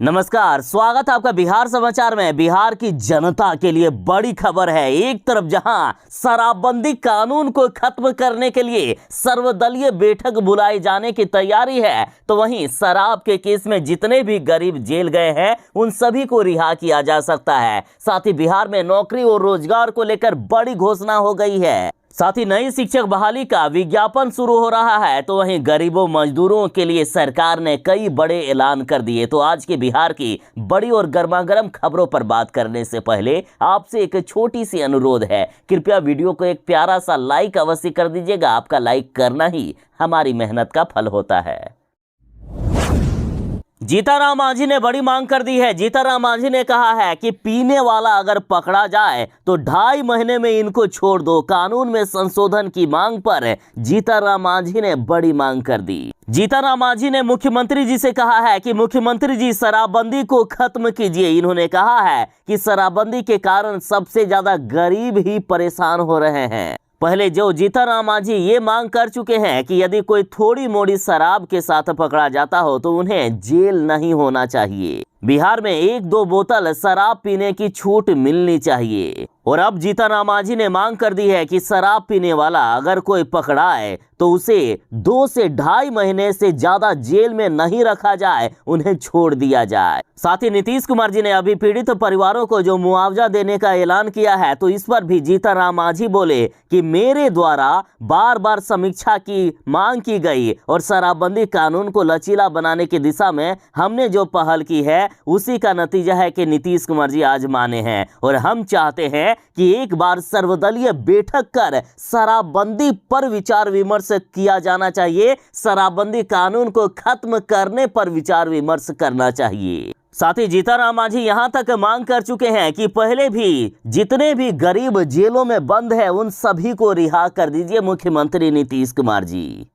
नमस्कार, स्वागत है आपका बिहार समाचार में। बिहार की जनता के लिए बड़ी खबर है। एक तरफ जहां शराबबंदी कानून को खत्म करने के लिए सर्वदलीय बैठक बुलाई जाने की तैयारी है, तो वहीं शराब के केस में जितने भी गरीब जेल गए हैं उन सभी को रिहा किया जा सकता है। साथ ही बिहार में नौकरी और रोजगार को लेकर बड़ी घोषणा हो गई है। साथ ही नई शिक्षक बहाली का विज्ञापन शुरू हो रहा है, तो वहीं गरीबों मजदूरों के लिए सरकार ने कई बड़े ऐलान कर दिए। तो आज के बिहार की बड़ी और गर्मागर्म खबरों पर बात करने से पहले आपसे एक छोटी सी अनुरोध है, कृपया वीडियो को एक प्यारा सा लाइक अवश्य कर दीजिएगा। आपका लाइक करना ही हमारी मेहनत का फल होता है। जीतनराम मांझी ने बड़ी मांग कर दी है। जीतनराम मांझी ने कहा है कि पीने वाला अगर पकड़ा जाए तो 2.5 महीने में इनको छोड़ दो। कानून में संशोधन की मांग पर जीतनराम मांझी ने बड़ी मांग कर दी। जीतनराम मांझी ने मुख्यमंत्री जी से कहा है कि मुख्यमंत्री जी शराबबंदी को खत्म कीजिए। इन्होंने कहा है कि शराबबंदी के कारण सबसे ज्यादा गरीब ही परेशान हो रहे हैं। पहले जो जीतनराम मांझी ये मांग कर चुके हैं कि यदि कोई थोड़ी मोड़ी शराब के साथ पकड़ा जाता हो तो उन्हें जेल नहीं होना चाहिए। बिहार में 1-2 बोतल शराब पीने की छूट मिलनी चाहिए। और अब जीतनराम मांझी ने मांग कर दी है कि शराब पीने वाला अगर कोई पकड़ाए तो उसे 2 से 2.5 महीने से ज्यादा जेल में नहीं रखा जाए, उन्हें छोड़ दिया जाए। साथ ही नीतीश कुमार जी ने अभी पीड़ित परिवारों को जो मुआवजा देने का ऐलान किया है, तो इस पर भी जीतनराम मांझी बोले कि मेरे द्वारा बार बार समीक्षा की मांग की गई और शराबबंदी कानून को लचीला बनाने की दिशा में हमने जो पहल की है उसी का नतीजा है कि नीतीश कुमार जी आज माने हैं। और हम चाहते हैं कि एक बार सर्वदलीय बैठक कर शराबबंदी पर विचार विमर्श किया जाना चाहिए। शराबबंदी कानून को खत्म करने पर विचार विमर्श करना चाहिए। साथ ही जीतनराम मांझी यहां तक मांग कर चुके हैं कि पहले भी जितने भी गरीब जेलों में बंद है उन सभी को रिहा कर दीजिए मुख्यमंत्री नीतीश कुमार जी।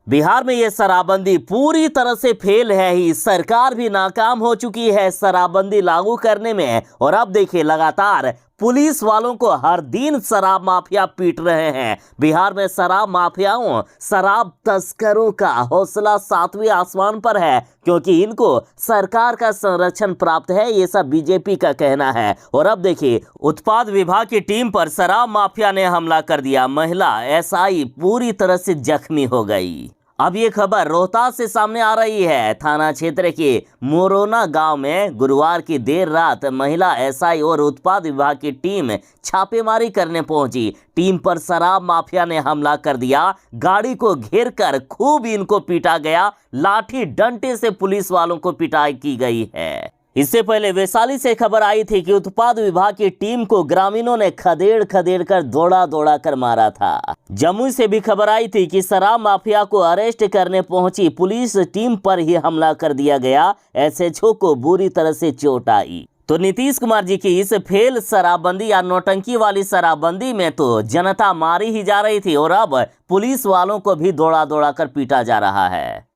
बिहार में ये शराबबंदी पूरी तरह से फेल है ही। सरकार भी नाकाम हो चुकी है शराबबंदी लागू करने में। और अब देखिए लगातार पुलिस वालों को हर दिन शराब माफिया पीट रहे हैं। बिहार में शराब माफियाओं, शराब तस्करों का हौसला 7वें आसमान पर है, क्योंकि इनको सरकार का संरक्षण प्राप्त है, ये सब बीजेपी का कहना है। और अब देखिए उत्पाद विभाग की टीम पर शराब माफिया ने हमला कर दिया। महिला एसआई पूरी तरह से जख्मी हो गई। अब ये खबर रोहतास से सामने आ रही है। थाना क्षेत्र के मोरोना गांव में गुरुवार की देर रात महिला एसआई और उत्पाद विभाग की टीम छापेमारी करने पहुंची। टीम पर शराब माफिया ने हमला कर दिया। गाड़ी को घेरकर खूब इनको पीटा गया। लाठी डंडे से पुलिस वालों को पिटाई की गई है। इससे पहले वैशाली से खबर आई थी कि उत्पाद विभाग की टीम को ग्रामीणों ने खदेड़ खदेड़ कर दौड़ा कर मारा था। जमुई से भी खबर आई थी कि शराब माफिया को अरेस्ट करने पहुंची पुलिस टीम पर ही हमला कर दिया गया। एसएचओ को बुरी तरह से चोट आई। तो नीतीश कुमार जी की इस फेल शराबबंदी या नौटंकी वाली शराबबंदी में तो जनता मारी ही जा रही थी और अब पुलिस वालों को भी दौड़ा कर पीटा जा रहा है।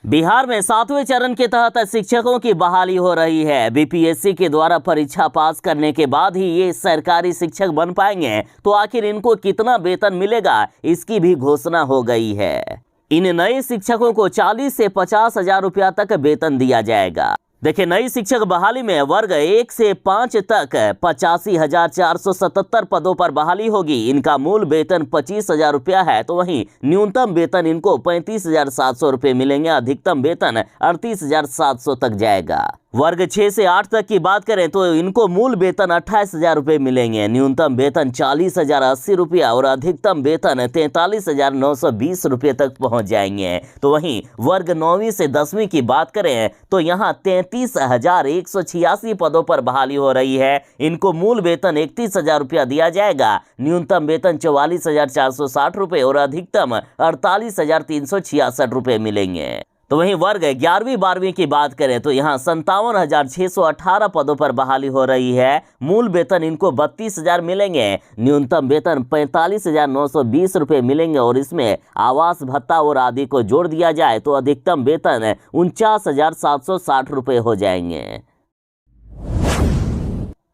बिहार में 7वें चरण के तहत शिक्षकों की बहाली हो रही है। बीपीएससी के द्वारा परीक्षा पास करने के बाद ही ये सरकारी शिक्षक बन पाएंगे। तो आखिर इनको कितना वेतन मिलेगा, इसकी भी घोषणा हो गई है। इन नए शिक्षकों को 40 से 50 हजार रुपया तक वेतन दिया जाएगा। देखिए नई शिक्षक बहाली में वर्ग 1 से 5 तक 85,477 पदों पर बहाली होगी। इनका मूल वेतन 25,000 रुपया है, तो वहीं न्यूनतम वेतन इनको 35,700 रुपये मिलेंगे। अधिकतम वेतन 38,700 तक जाएगा। वर्ग 6 से 8 तक की बात करें तो इनको मूल वेतन 28,000 रुपये मिलेंगे। न्यूनतम वेतन 40,080 रुपया और अधिकतम वेतन 43,920 रुपये तक पहुंच जाएंगे। तो वहीं वर्ग 9वीं से 10वीं की बात करें तो यहाँ 33,186 पदों पर बहाली हो रही है। इनको मूल वेतन 31,000 रुपया दिया जाएगा। न्यूनतम वेतन 44,460 रुपये और अधिकतम 48,366 रुपये मिलेंगे। तो वहीं वर्ग 11वीं 12वीं की बात करें तो यहाँ 57,618 पदों पर बहाली हो रही है। मूल वेतन इनको 32,000 मिलेंगे। न्यूनतम वेतन 45,920 रुपये मिलेंगे और इसमें आवास भत्ता और आदि को जोड़ दिया जाए तो अधिकतम वेतन 49,760 रुपये हो जाएंगे।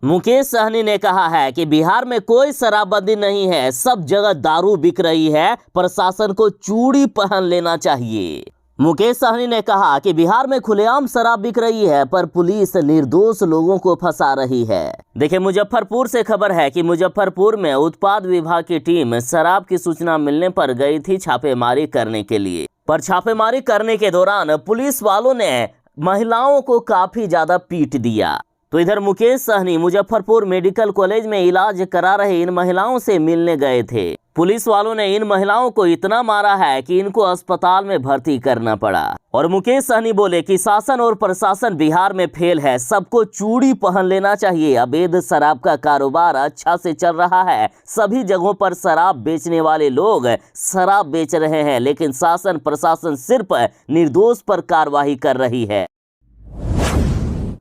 मुकेश सहनी ने कहा है कि बिहार में कोई शराबबंदी नहीं है, सब जगह दारू बिक रही है, प्रशासन को चूड़ी पहन लेना चाहिए। मुकेश सहनी ने कहा कि बिहार में खुलेआम शराब बिक रही है, पर पुलिस निर्दोष लोगों को फंसा रही है। देखिए, मुजफ्फरपुर से खबर है कि मुजफ्फरपुर में उत्पाद विभाग की टीम शराब की सूचना मिलने पर गई थी छापेमारी करने के लिए, पर छापेमारी करने के दौरान पुलिस वालों ने महिलाओं को काफी ज्यादा पीट दिया। तो इधर मुकेश सहनी मुजफ्फरपुर मेडिकल कॉलेज में इलाज करा रहे इन महिलाओं से मिलने गए थे। पुलिस वालों ने इन महिलाओं को इतना मारा है कि इनको अस्पताल में भर्ती करना पड़ा। और मुकेश सहनी बोले कि शासन और प्रशासन बिहार में फेल है, सबको चूड़ी पहन लेना चाहिए। अवैध शराब का कारोबार अच्छा से चल रहा है, सभी जगहों पर शराब बेचने वाले लोग शराब बेच रहे हैं, लेकिन शासन प्रशासन सिर्फ निर्दोष पर कार्रवाई कर रही है।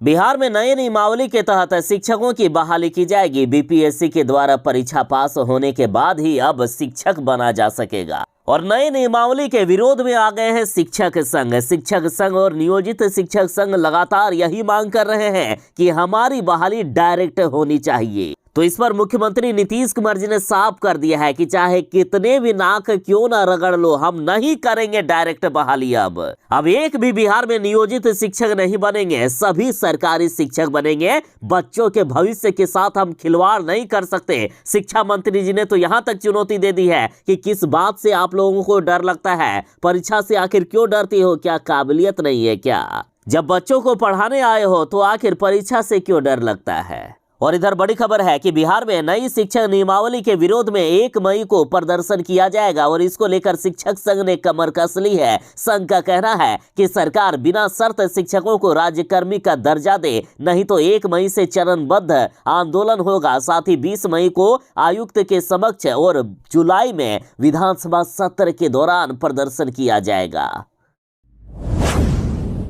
बिहार में नए नियमावली के तहत शिक्षकों की बहाली की जाएगी। बीपीएससी के द्वारा परीक्षा पास होने के बाद ही अब शिक्षक बना जा सकेगा। और नए नियमावली के विरोध में आ गए हैं शिक्षक संघ। शिक्षक संघ और नियोजित शिक्षक संघ लगातार यही मांग कर रहे हैं कि हमारी बहाली डायरेक्ट होनी चाहिए। तो इस पर मुख्यमंत्री नीतीश कुमार जी ने साफ कर दिया है कि चाहे कितने भी नाक क्यों ना रगड़ लो, हम नहीं करेंगे डायरेक्ट बहाली। अब एक भी बिहार में नियोजित शिक्षक नहीं बनेंगे, सभी सरकारी शिक्षक बनेंगे। बच्चों के भविष्य के साथ हम खिलवाड़ नहीं कर सकते। शिक्षा मंत्री जी ने तो यहाँ तक चुनौती दे दी है कि किस बात से आप लोगों को डर लगता है, परीक्षा से आखिर क्यों डरती हो, क्या काबिलियत नहीं है क्या? जब बच्चों को पढ़ाने आए हो तो आखिर परीक्षा से क्यों डर लगता है? और इधर बड़ी खबर है कि बिहार में नई शिक्षक नियमावली के विरोध में 1 मई को प्रदर्शन किया जाएगा और इसको लेकर शिक्षक संघ ने कमर कस ली है। संघ का कहना है कि सरकार बिना शर्त शिक्षकों को राज्यकर्मी का दर्जा दे, नहीं तो 1 मई से चरणबद्ध आंदोलन होगा। साथ ही 20 मई को आयुक्त के समक्ष और जुलाई में विधानसभा सत्र के दौरान प्रदर्शन किया जाएगा।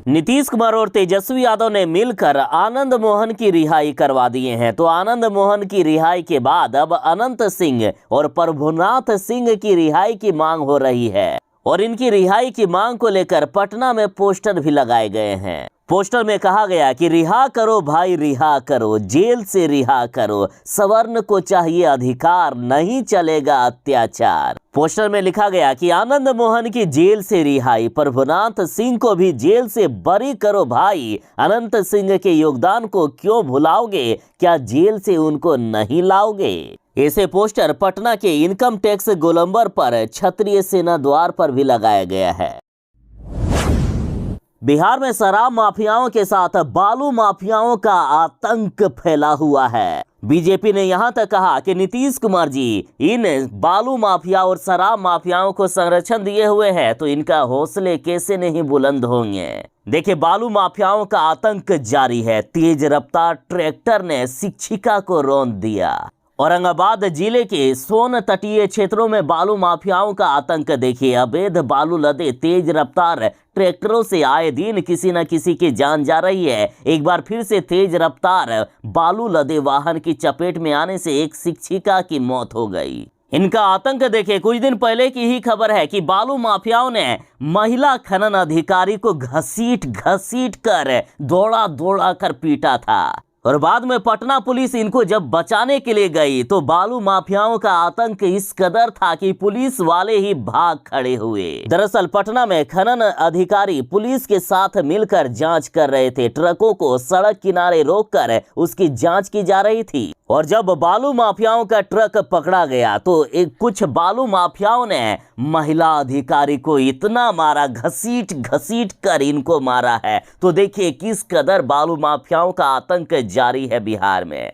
नीतीश कुमार और तेजस्वी यादव ने मिलकर आनंद मोहन की रिहाई करवा दिए हैं। तो आनंद मोहन की रिहाई के बाद अब अनंत सिंह और प्रभुनाथ सिंह की रिहाई की मांग हो रही है। और इनकी रिहाई की मांग को लेकर पटना में पोस्टर भी लगाए गए हैं। पोस्टर में कहा गया कि रिहा करो भाई, रिहा करो, जेल से रिहा करो, सवर्ण को चाहिए अधिकार, नहीं चलेगा अत्याचार। पोस्टर में लिखा गया कि आनंद मोहन की जेल से रिहाई, प्रभुनाथ सिंह को भी जेल से बरी करो भाई, अनंत सिंह के योगदान को क्यों भुलाओगे, क्या जेल से उनको नहीं लाओगे? ऐसे पोस्टर पटना के इनकम टैक्स गोलंबर पर क्षत्रिय सेना द्वार पर भी लगाया गया है। बिहार में शराब माफियाओं के साथ बालू माफियाओं का आतंक फैला हुआ है। बीजेपी ने यहां तक कहा कि नीतीश कुमार जी इन बालू माफिया और शराब माफियाओं को संरक्षण दिए हुए हैं, तो इनका हौसले कैसे नहीं बुलंद होंगे। देखिए, बालू माफियाओं का आतंक जारी है। तेज रफ्तार ट्रैक्टर ने शिक्षिका को रौंद दिया। औरंगाबाद जिले के सोन तटीय क्षेत्रों में बालू माफियाओं का आतंक देखिए। अवैध बालू लदे तेज रफ्तार ट्रैक्टरों से आए दिन किसी न किसी की जान जा रही है। एक बार फिर से तेज रफ्तार बालू लदे वाहन की चपेट में आने से एक शिक्षिका की मौत हो गई। इनका आतंक देखिए, कुछ दिन पहले की ही खबर है कि बालू माफियाओं ने महिला खनन अधिकारी को घसीट कर दौड़ा कर पीटा था। और बाद में पटना पुलिस इनको जब बचाने के लिए गई तो बालू माफियाओं का आतंक इस कदर था कि पुलिस वाले ही भाग खड़े हुए। दरअसल पटना में खनन अधिकारी पुलिस के साथ मिलकर जांच कर रहे थे। ट्रकों को सड़क किनारे रोककर उसकी जांच की जा रही थी। और जब बालू माफियाओं का ट्रक पकड़ा गया तो कुछ बालू माफियाओं ने महिला अधिकारी को इतना मारा, घसीट कर इनको मारा है। तो देखिए किस कदर बालू माफियाओं का आतंक जारी है बिहार में।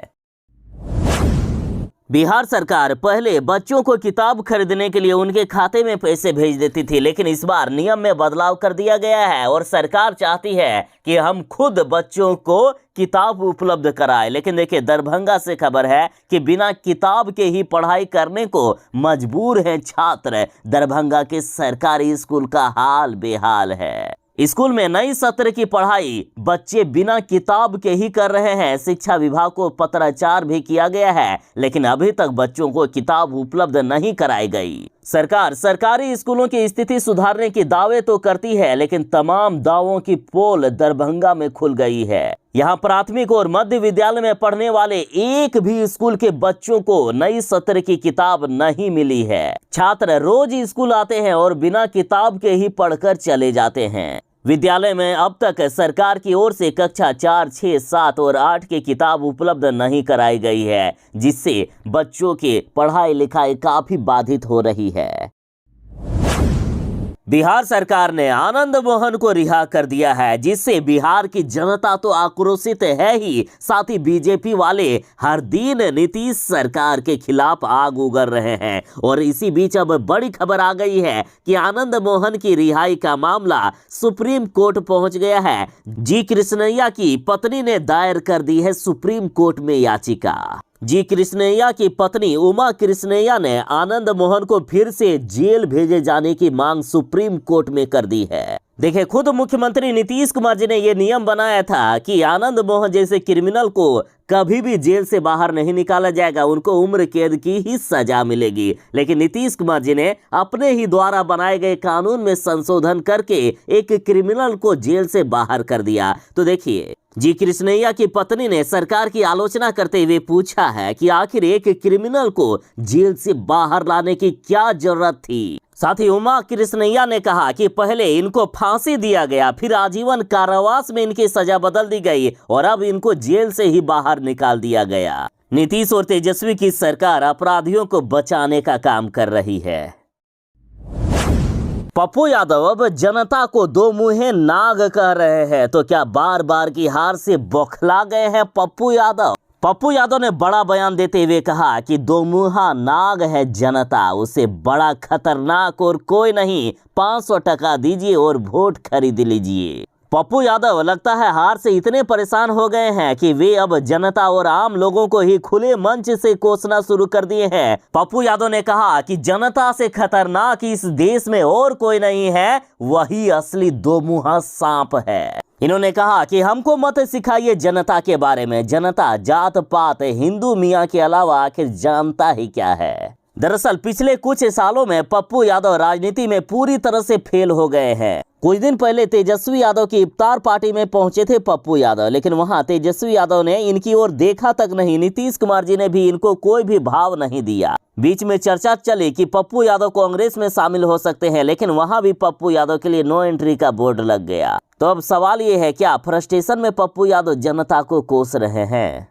बिहार सरकार पहले बच्चों को किताब खरीदने के लिए उनके खाते में पैसे भेज देती थी, लेकिन इस बार नियम में बदलाव कर दिया गया है और सरकार चाहती है कि हम खुद बच्चों को किताब उपलब्ध कराएं। लेकिन देखिए, दरभंगा से खबर है कि बिना किताब के ही पढ़ाई करने को मजबूर हैं छात्र। दरभंगा के सरकारी स्कूल का हाल बेहाल है। स्कूल में नई सत्र की पढ़ाई बच्चे बिना किताब के ही कर रहे हैं। शिक्षा विभाग को पत्राचार भी किया गया है, लेकिन अभी तक बच्चों को किताब उपलब्ध नहीं कराई गई। सरकार सरकारी स्कूलों की स्थिति सुधारने की दावे तो करती है, लेकिन तमाम दावों की पोल दरभंगा में खुल गई है। यहां प्राथमिक और मध्य विद्यालय में पढ़ने वाले एक भी स्कूल के बच्चों को नई सत्र की किताब नहीं मिली है। छात्र रोज स्कूल आते हैं और बिना किताब के ही पढ़कर चले जाते हैं। विद्यालय में अब तक सरकार की ओर से कक्षा 4, 6, 7 और 8 की किताब उपलब्ध नहीं कराई गई है, जिससे बच्चों की पढ़ाई लिखाई काफी बाधित हो रही है। बिहार सरकार ने आनंद मोहन को रिहा कर दिया है, जिससे बिहार की जनता तो आक्रोशित है ही, साथ ही बीजेपी वाले हर दिन नीतीश सरकार के खिलाफ आग उगल रहे हैं। और इसी बीच अब बड़ी खबर आ गई है कि आनंद मोहन की रिहाई का मामला सुप्रीम कोर्ट पहुंच गया है। जी कृष्णैया की पत्नी ने दायर कर दी है सुप्रीम कोर्ट में याचिका। जी कृष्णैया की पत्नी उमा कृष्णैया ने आनंद मोहन को फिर से जेल भेजे जाने की मांग सुप्रीम कोर्ट में कर दी है। देखिए, खुद मुख्यमंत्री नीतीश कुमार जी ने यह नियम बनाया था कि आनंद मोहन जैसे क्रिमिनल को कभी भी जेल से बाहर नहीं निकाला जाएगा, उनको उम्र कैद की ही सजा मिलेगी। लेकिन नीतीश कुमार जी ने अपने ही द्वारा बनाए गए कानून में संशोधन करके एक क्रिमिनल को जेल से बाहर कर दिया। तो देखिए, जी कृष्णैया की पत्नी ने सरकार की आलोचना करते हुए पूछा है कि आखिर एक क्रिमिनल को जेल से बाहर लाने की क्या जरूरत थी। साथ ही उमा कृष्णैया ने कहा कि पहले इनको फांसी दिया गया, फिर आजीवन कारावास में इनकी सजा बदल दी गई और अब इनको जेल से ही बाहर निकाल दिया गया। नीतीश और तेजस्वी की सरकार अपराधियों को बचाने का काम कर रही है। पप्पू यादव अब जनता को दो मुँहे नाग कह रहे हैं, तो क्या बार बार की हार से बौखला गए हैं पप्पू यादव? पप्पू यादव ने बड़ा बयान देते हुए कहा कि दो मुँहा नाग है जनता, उसे बड़ा खतरनाक और कोई नहीं। 500 टका दीजिए और वोट खरीद लीजिए। पप्पू यादव लगता है हार से इतने परेशान हो गए हैं कि वे अब जनता और आम लोगों को ही खुले मंच से कोसना शुरू कर दिए हैं। पप्पू यादव ने कहा कि जनता से खतरनाक इस देश में और कोई नहीं है, वही असली दो मुँहा सांप है। इन्होंने कहा कि हमको मत सिखाइए जनता के बारे में, जनता जात पात हिंदू मियाँ के अलावा आखिर जानता ही क्या है। दरअसल पिछले कुछ सालों में पप्पू यादव राजनीति में पूरी तरह से फेल हो गए हैं। कुछ दिन पहले तेजस्वी यादव की इफ्तार पार्टी में पहुंचे थे पप्पू यादव, लेकिन वहां तेजस्वी यादव ने इनकी ओर देखा तक नहीं। नीतीश कुमार जी ने भी इनको कोई भी भाव नहीं दिया। बीच में चर्चा चली कि पप्पू यादव कांग्रेस में शामिल हो सकते हैं, लेकिन वहां भी पप्पू यादव के लिए नो एंट्री का बोर्ड लग गया। तो अब सवाल ये है, क्या फ्रस्ट्रेशन में पप्पू यादव जनता को कोस रहे हैं?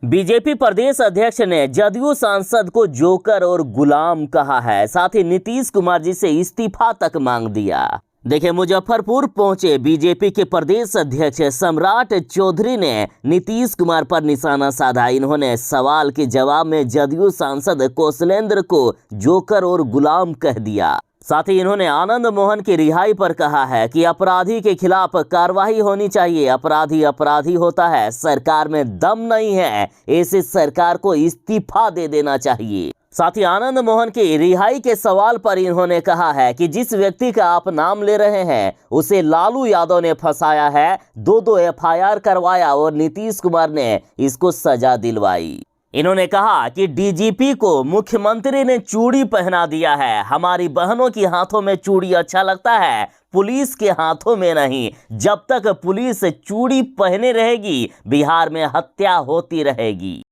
बीजेपी प्रदेश अध्यक्ष ने जदयू सांसद को जोकर और गुलाम कहा है, साथ ही नीतीश कुमार जी से इस्तीफा तक मांग दिया। देखिए, मुजफ्फरपुर पहुंचे बीजेपी के प्रदेश अध्यक्ष सम्राट चौधरी ने नीतीश कुमार पर निशाना साधा। इन्होंने सवाल के जवाब में जदयू सांसद कौशलेंद्र को जोकर और गुलाम कह दिया। साथ ही इन्होंने आनंद मोहन की रिहाई पर कहा है कि अपराधी के खिलाफ कार्रवाई होनी चाहिए। अपराधी अपराधी होता है, सरकार में दम नहीं है, ऐसे सरकार को इस्तीफा दे देना चाहिए। साथ ही आनंद मोहन की रिहाई के सवाल पर इन्होंने कहा है कि जिस व्यक्ति का आप नाम ले रहे हैं उसे लालू यादव ने फंसाया है, 2 FIR करवाया और नीतीश कुमार ने इसको सजा दिलवाई। इन्होंने कहा कि डीजीपी को मुख्यमंत्री ने चूड़ी पहना दिया है। हमारी बहनों के हाथों में चूड़ी अच्छा लगता है, पुलिस के हाथों में नहीं। जब तक पुलिस चूड़ी पहने रहेगी, बिहार में हत्या होती रहेगी।